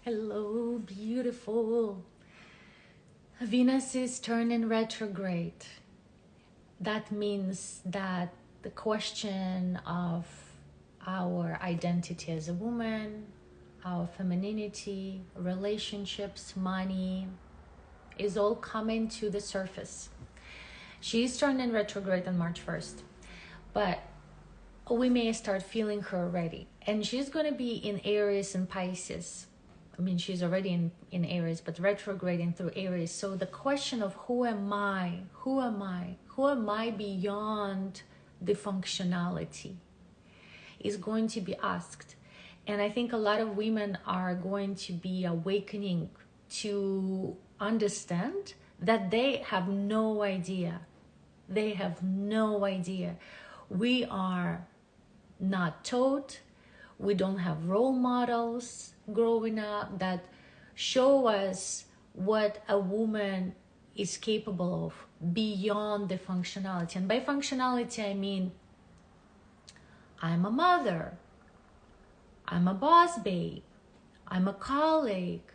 Hello, beautiful. Venus is turning retrograde. That means that the question of our identity as a woman, our femininity, relationships, money, is all coming to the surface. She's turning retrograde on March 1st, but we may start feeling her already. And she's going to be in Aries and Pisces. I mean, she's already in Aries, but retrograding through Aries. So the question of who am I? Who am I? Who am I beyond the functionality is going to be asked. And I think a lot of women are going to be awakening to understand that they have no idea. They have no idea. We are not taught. We don't have role models growing up that show us what a woman is capable of beyond the functionality. And by functionality, I mean I'm a mother, I'm a boss babe, I'm a colleague,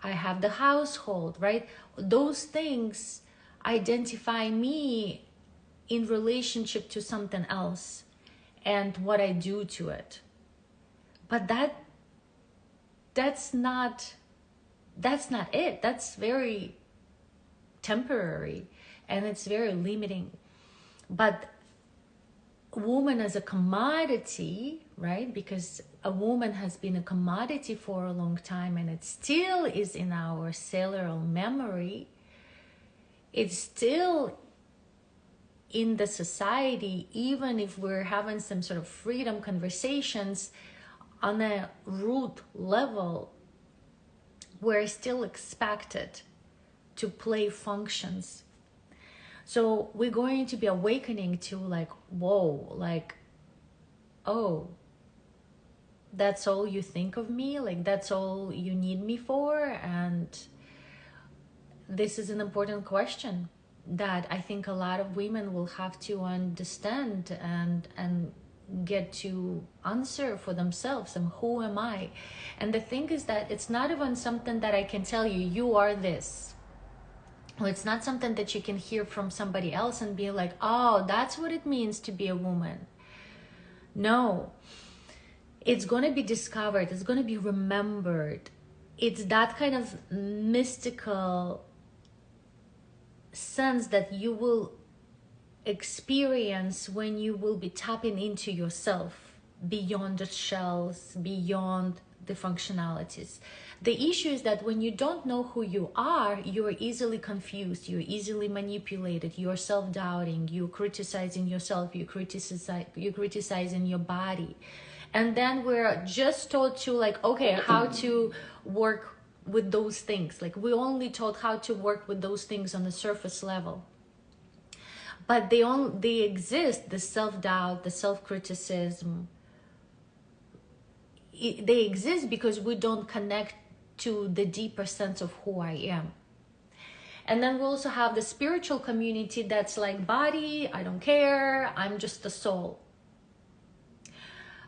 I have the household, right? Those things identify me in relationship to something else and what I do to it. But that's not it. That's very temporary and it's very limiting. But woman as a commodity, right? Because a woman has been a commodity for a long time and it still is in our cellular memory. It's still in the society, even if we're having some sort of freedom conversations on a root level, we're still expected to play functions. So we're going to be awakening to like, whoa, like, oh, that's all you think of me? Like, that's all you need me for? And this is an important question that I think a lot of women will have to understand and get to answer for themselves. And who am I? And the thing is that it's not even something that I can tell you, you are this. Well, it's not something that you can hear from somebody else and be like, oh, that's what it means to be a woman. No, it's going to be discovered. It's going to be remembered. It's that kind of mystical sense that you will experience when you will be tapping into yourself beyond the shells, beyond the functionalities. The issue is that when you don't know who you are, you're easily confused, you're easily manipulated, you're self-doubting, you're criticizing yourself, you're criticizing your body. And then we're just taught to like, okay, how to work with those things. Like we only taught how to work with those things on the surface level. But they exist, the self-doubt, the self-criticism. They exist because we don't connect to the deeper sense of who I am. And then we also have the spiritual community that's like, body, I don't care, I'm just a soul.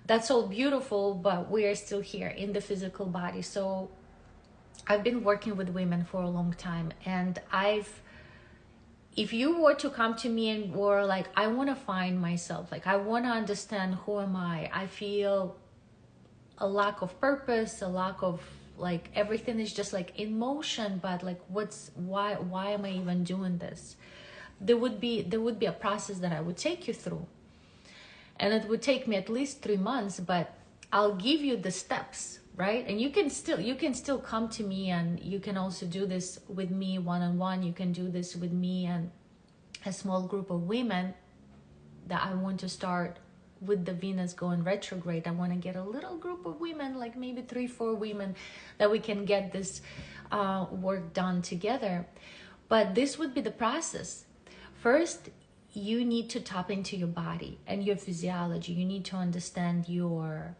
That's all beautiful, but we are still here in the physical body. So I've been working with women for a long time, and if you were to come to me and were like, I want to find myself, like I want to understand who am I feel a lack of purpose, a lack of like everything is just like in motion, but like why am I even doing this? There would be a process that I would take you through, and it would take me at least 3 months, but I'll give you the steps, right? And you can still come to me, and you can also do this with me one-on-one. You can do this with me and a small group of women that I want to start with the Venus going retrograde. I want to get a little group of women, like maybe 3-4 women, that we can get this work done together. But this would be the process. First, you need to tap into your body and your physiology. You need to understand your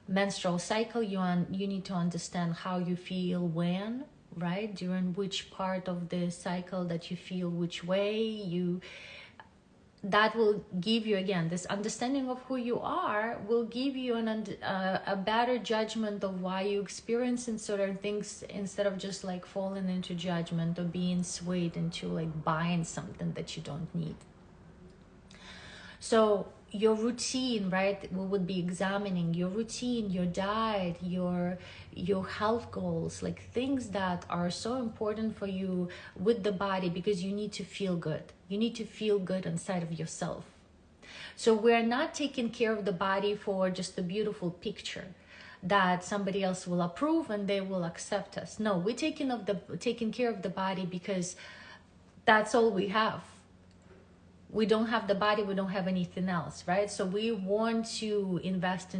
menstrual cycle. You need to understand how you feel when, right? During which part of the cycle that you feel which way. that will give you, again, this understanding of who you are will give you a better judgment of why you experience in certain things, instead of just like falling into judgment or being swayed into like buying something that you don't need. So your routine, right? We would be examining your routine, your diet, your health goals, like things that are so important for you with the body, because you need to feel good. You need to feel good inside of yourself. So we're not taking care of the body for just a beautiful picture that somebody else will approve and they will accept us. No, we're taking care of the body because that's all we have. We don't have the body, we don't have anything else, right? So we want to invest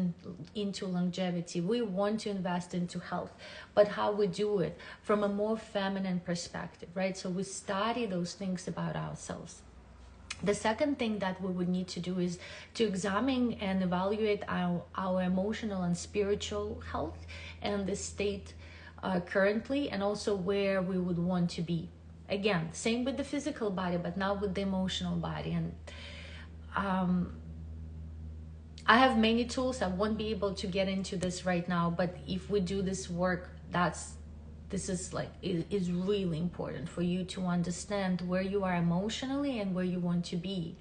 into longevity. We want to invest into health, but how we do it from a more feminine perspective, right? So we study those things about ourselves. The second thing that we would need to do is to examine and evaluate our emotional and spiritual health and the state currently, and also where we would want to be. Again, same with the physical body, but now with the emotional body. And I have many tools. I won't be able to get into this right now, but if we do this work, this is really important for you to understand where you are emotionally and where you want to be.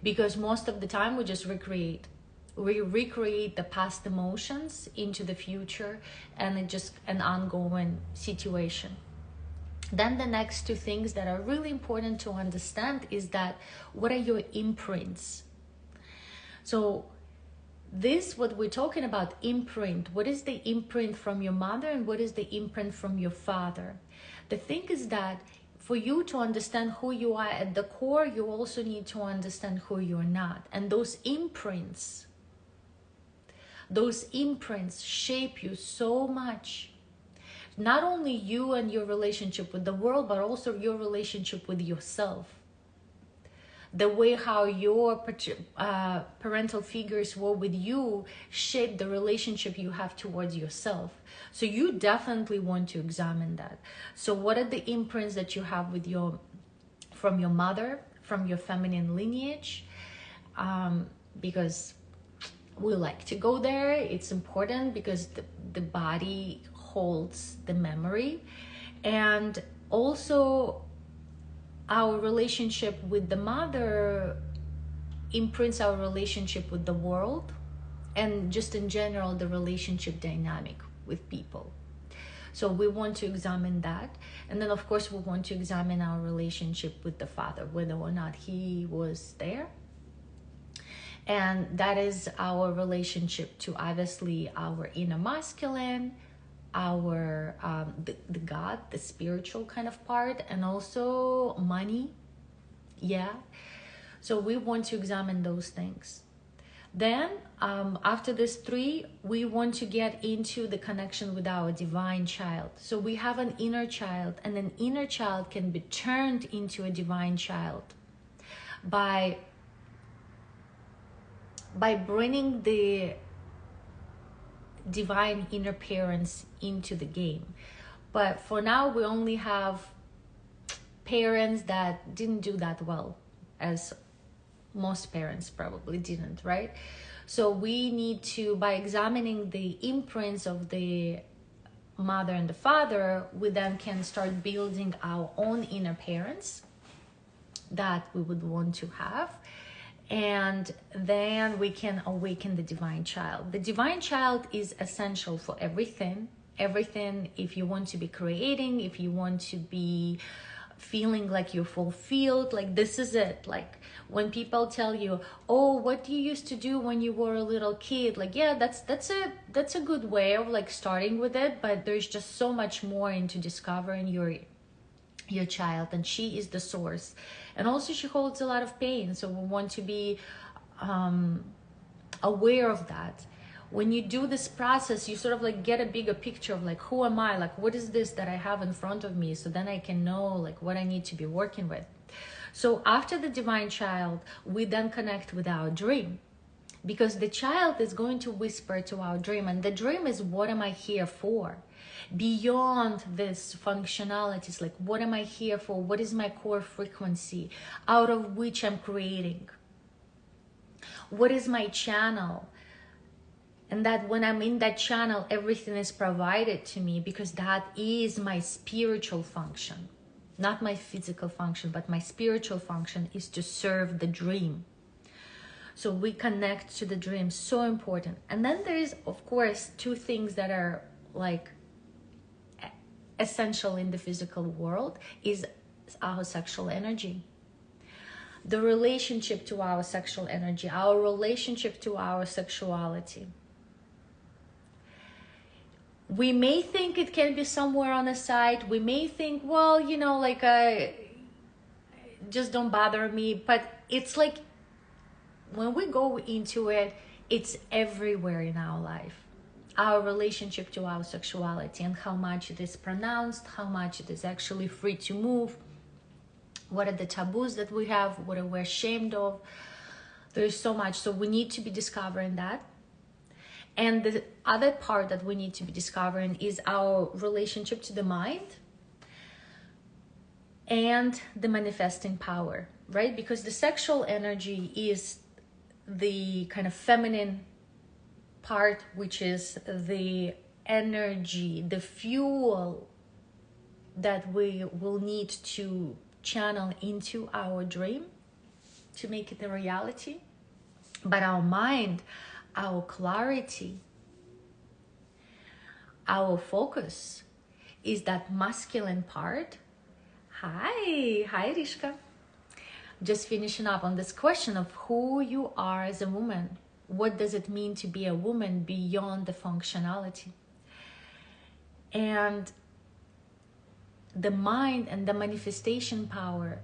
Because most of the time we just recreate the past emotions into the future, and it's just an ongoing situation. Then the next two things that are really important to understand is that what are your imprints? So this, what we're talking about, imprint, what is the imprint from your mother and what is the imprint from your father? The thing is that for you to understand who you are at the core, you also need to understand who you're not. And those imprints shape you so much. Not only you and your relationship with the world, but also your relationship with yourself. The way how your parental figures were with you shaped the relationship you have towards yourself. So you definitely want to examine that. So what are the imprints that you have from your mother, from your feminine lineage? Because we like to go there. It's important because the body holds the memory, and also our relationship with the mother imprints our relationship with the world, and just in general the relationship dynamic with people. So we want to examine that. And then of course we want to examine our relationship with the father, whether or not he was there. And that is our relationship to obviously our inner masculine, our the God, the spiritual kind of part, and also money. Yeah, so we want to examine those things. Then after this three, we want to get into the connection with our divine child. So we have an inner child, and an inner child can be turned into a divine child by bringing the divine inner parents into the game. But for now we only have parents that didn't do that well, as most parents probably didn't, right? So we need to, by examining the imprints of the mother and the father, we then can start building our own inner parents that we would want to have. And then we can awaken the divine child. The divine child is essential for everything. If you want to be creating, if you want to be feeling like you're fulfilled, like this is it. Like when people tell you, oh, what you used to do when you were a little kid, like, yeah, that's a good way of like starting with it, but there's just so much more into discovering your child, and she is the source. And also she holds a lot of pain, so we want to be aware of that. When you do this process, you sort of like get a bigger picture of like, who am I, like what is this that I have in front of me, so then I can know like what I need to be working with. So after the divine child, we then connect with our dream. because the child is going to whisper to our dream, and the dream is, what am I here for? Beyond this functionalities, like, what am I here for? What is my core frequency out of which I'm creating? What is my channel? And that when I'm in that channel, everything is provided to me, because that is my spiritual function. Not my physical function, but my spiritual function is to serve the dream. So we connect to the dream, so important. And then there is, of course, two things that are like essential in the physical world, is our sexual energy. The relationship to our sexual energy, our relationship to our sexuality. We may think it can be somewhere on the side. We may think, well, you know, like, just don't bother me. But it's like, when we go into it, it's everywhere in our life. Our relationship to our sexuality, and how much it is pronounced, how much it is actually free to move. What are the taboos that we have? What are we ashamed of? There's so much. So we need to be discovering that. And the other part that we need to be discovering is our relationship to the mind and the manifesting power, right? Because the sexual energy is the kind of feminine part, which is the energy, the fuel that we will need to channel into our dream to make it a reality. But our mind, our clarity, our focus is that masculine part. Hi Rishka. Just finishing up on this question of who you are as a woman. What does it mean to be a woman beyond the functionality? And the mind and the manifestation power,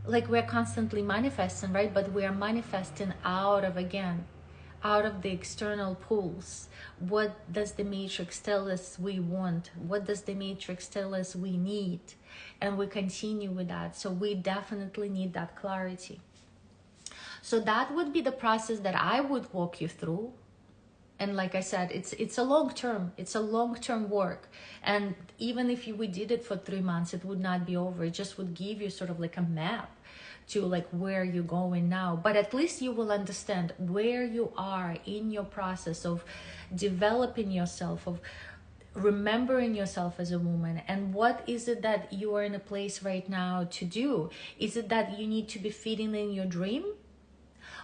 like, we're constantly manifesting, right? But we are manifesting out of the external pulls. What does the matrix tell us we want? What does the matrix tell us we need? And we continue with that. So we definitely need that clarity. So that would be the process that I would walk you through. And like I said, it's a long-term work. And even if we did it for 3 months, it would not be over. It just would give you sort of like a map to like where you're going now. But at least you will understand where you are in your process of developing yourself, of remembering yourself as a woman. And what is it that you are in a place right now to do? Is it that you need to be feeding in your dream?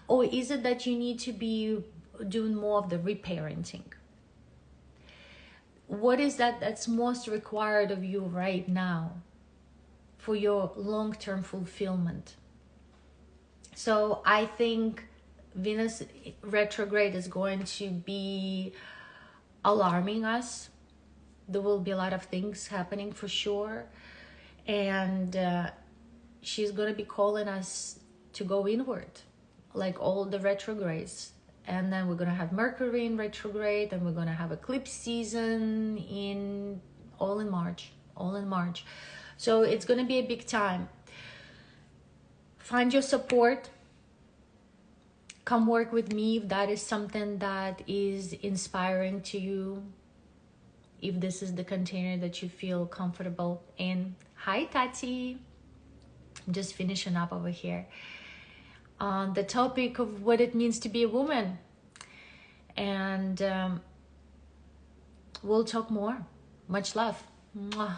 Or is it that you need to be doing more of the reparenting? What is that's most required of you right now for your long-term fulfillment? So I think Venus retrograde is going to be alarming us. There will be a lot of things happening for sure. And she's going to be calling us to go inward, like all the retrogrades. And then we're going to have Mercury in retrograde, and we're going to have eclipse season in March. So it's going to be a big time. Find your support. Come work with me if that is something that is inspiring to you. If this is the container that you feel comfortable in. Hi, Tati. I'm just finishing up over here on the topic of what it means to be a woman. And we'll talk more. Much love. Mwah.